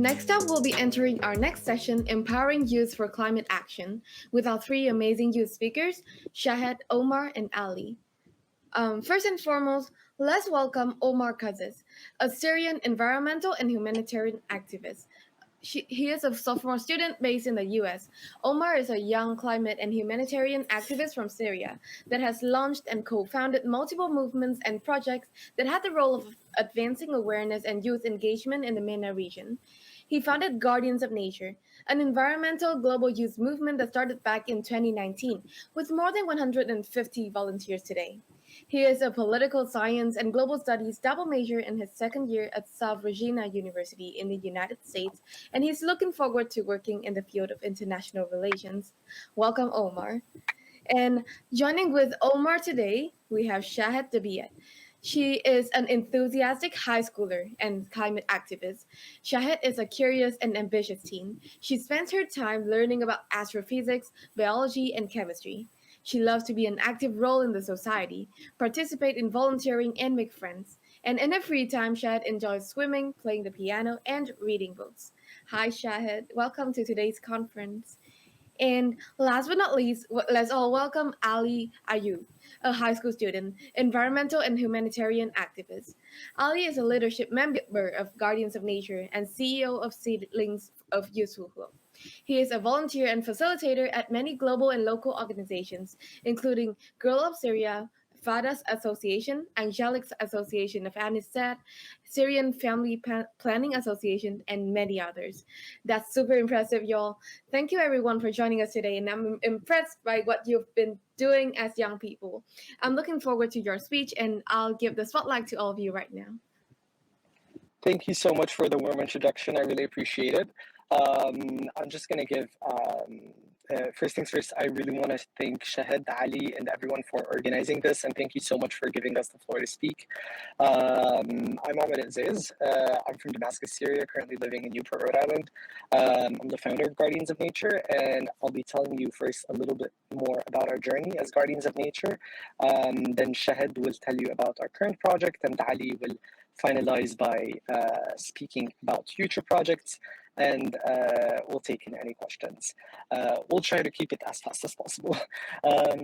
Next up, we'll be entering our next session, Empowering Youth for Climate Action, with our three amazing youth speakers, Shahed, Omar, and Ali. First and foremost, let's welcome Omar Kazis, a Syrian environmental and humanitarian activist. He is a sophomore student based in the US. Omar is a young climate and humanitarian activist from Syria that has launched and co founded multiple movements and projects that had the role of advancing awareness and youth engagement in the MENA region. He founded Guardians of Nature, an environmental global youth movement that started back in 2019 with more than 150 volunteers today. He is a political science and global studies double major in his second year at South Regina University in the United States, and he's looking forward to working in the field of international relations. Welcome, Omar. And joining with Omar today, we have Shahed Dabiat. She is an enthusiastic high schooler and climate activist. Shahed is a curious and ambitious teen. She spends her time learning about astrophysics, biology, and chemistry. She loves to be an active role in the society, participate in volunteering, and make friends. And in her free time, Shahed enjoys swimming, playing the piano, and reading books. Hi, Shahed. Welcome to today's conference. And last but not least, let's all welcome Ali Ayub, a high school student, environmental and humanitarian activist. Ali is a leadership member of Guardians of Nature and CEO of Seedlings of Yusufu. He is a volunteer and facilitator at many global and local organizations, including Girl of Syria, Fadas Association, Angelics Association of Anistat, Syrian Family Planning Association, and many others. That's super impressive, y'all. Thank you, everyone, for joining us today, and I'm impressed by what you've been doing as young people. I'm looking forward to your speech, and I'll give the spotlight to all of you right now. Thank you so much for the warm introduction. I really appreciate it. I'm just going to give, first things first, I really want to thank Shahed, Ali, and everyone for organizing this, and thank you so much for giving us the floor to speak. I'm Ahmed Aziz. I'm from Damascus, Syria, currently living in Newport, Rhode Island. I'm the founder of Guardians of Nature, and I'll be telling you first a little bit more about our journey as Guardians of Nature. Then Shahed will tell you about our current project, and Ali will finalize by speaking about future projects, and we'll take in any questions. We'll try to keep it as fast as possible.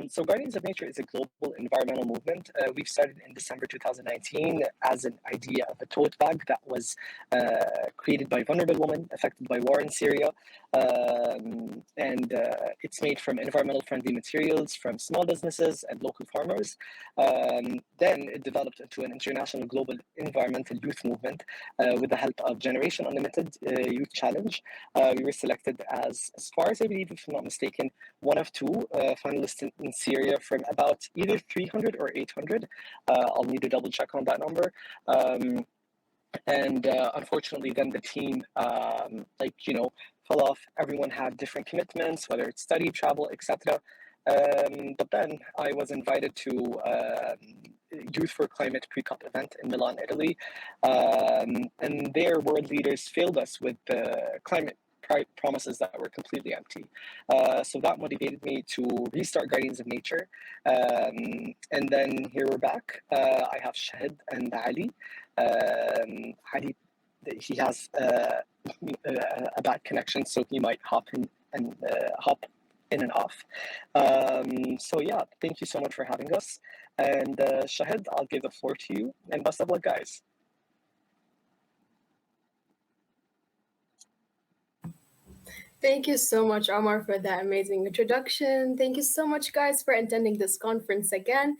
So Guardians of Nature is a global environmental movement. We've started in December 2019 as an idea of a tote bag that was created by vulnerable women affected by war in Syria. And it's made from environmental friendly materials from small businesses and local farmers. Then it developed into an international global environmental youth movement with the help of Generation Unlimited Youth Challenge. We were selected as far as I believe, if I'm not mistaken, one of two finalists in Syria from about either 300 or 800. I'll need to double check on that number. And unfortunately, then the team, fell off. Everyone had different commitments, whether it's study, travel, etc. But then I was invited to Youth for Climate pre-COP event in Milan, Italy, and their world leaders failed us with the climate promises that were completely empty. So that motivated me to restart Guardians of Nature. And then here we're back. I have Shahed and Ali. Ali, he has a bad connection, so he might hop in and off. So yeah, thank you so much for having us. And Shahed, I'll give the floor to you, and best of luck, guys. Thank you so much, Omar, for that amazing introduction. Thank you so much, guys, for attending this conference again.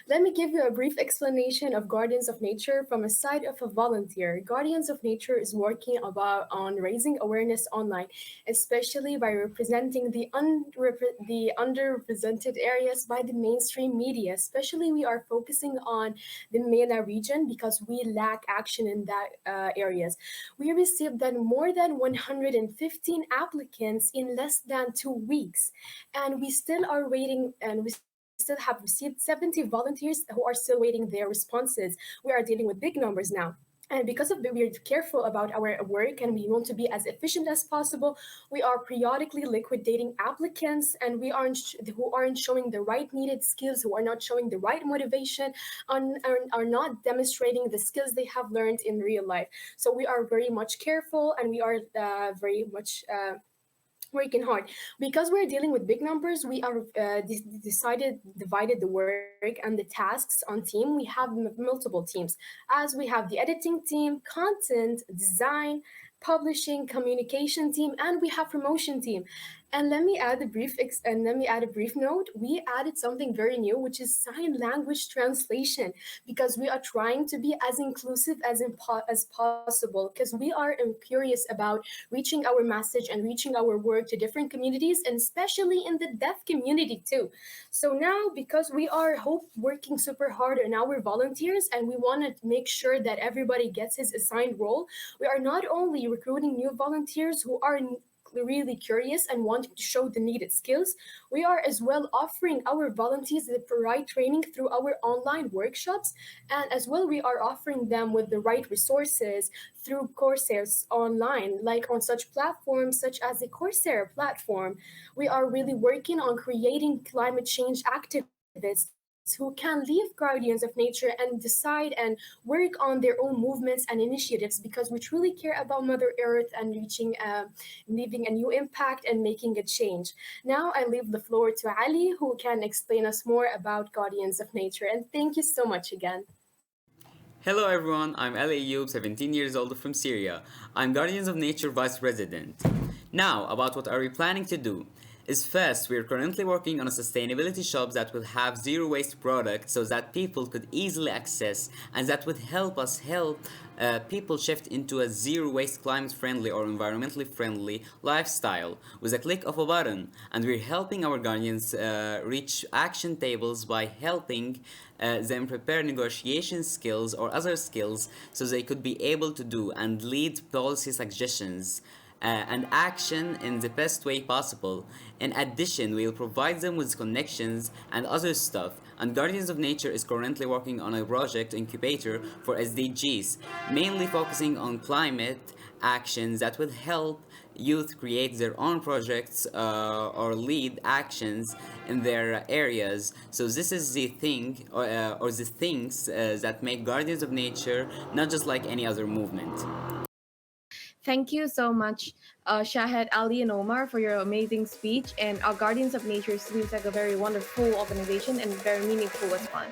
Let me give you a brief explanation of Guardians of Nature from a side of a volunteer. Guardians of Nature is working on raising awareness online, especially by representing the underrepresented areas by the mainstream media. Especially, we are focusing on the MENA region because we lack action in that areas. We received then more than 115 applicants in less than 2 weeks, and we still are waiting, and we still have received 70 volunteers who are still waiting their responses. We are dealing with big numbers now. And because of that, we are careful about our work and we want to be as efficient as possible. We are periodically liquidating applicants, and we aren't who aren't showing the right needed skills, who are not showing the right motivation, are not demonstrating the skills they have learned in real life. So we are very much careful, and we are very much working hard because we're dealing with big numbers. We are decided divided the work and the tasks on team. We have multiple teams, as we have the editing team, content design, publishing, communication team, and we have promotion team. And let me add a brief note. We added something very new, which is sign language translation, because we are trying to be as inclusive as possible, because we are curious about reaching our message and reaching our work to different communities, and especially in the deaf community too. So now, because we are working super hard on our volunteers and we want to make sure that everybody gets his assigned role, we are not only recruiting new volunteers who are really curious and wanting to show the needed skills, we are as well offering our volunteers the right training through our online workshops. And as well, we are offering them with the right resources through courses online, like on such platforms such as the Coursera platform. We are really working on creating climate change activists who can leave guardians of nature and decide and work on their own movements and initiatives, because we truly care about Mother Earth and leaving a new impact and making a change. Now I leave the floor to Ali, who can explain us more about Guardians of Nature. And thank you so much again. Hello everyone, I'm Ali Ayoub, 17 years old from Syria. I'm Guardians of Nature Vice President. Now, about what are we planning to do? Is first, we are currently working on a sustainability shop that will have zero waste products so that people could easily access, and that would help us help people shift into a zero waste climate friendly or environmentally friendly lifestyle with a click of a button. And we're helping our guardians reach action tables by helping them prepare negotiation skills or other skills so they could be able to do and lead policy suggestions and action in the best way possible. In addition, we'll provide them with connections and other stuff. And Guardians of Nature is currently working on a project incubator for SDGs, mainly focusing on climate actions that will help youth create their own projects or lead actions in their areas. So this is the thing or the things that make Guardians of Nature not just like any other movement. Thank you so much, Shahed, Ali, and Omar, for your amazing speech. And our Guardians of Nature seems like a very wonderful organization and very meaningful as well.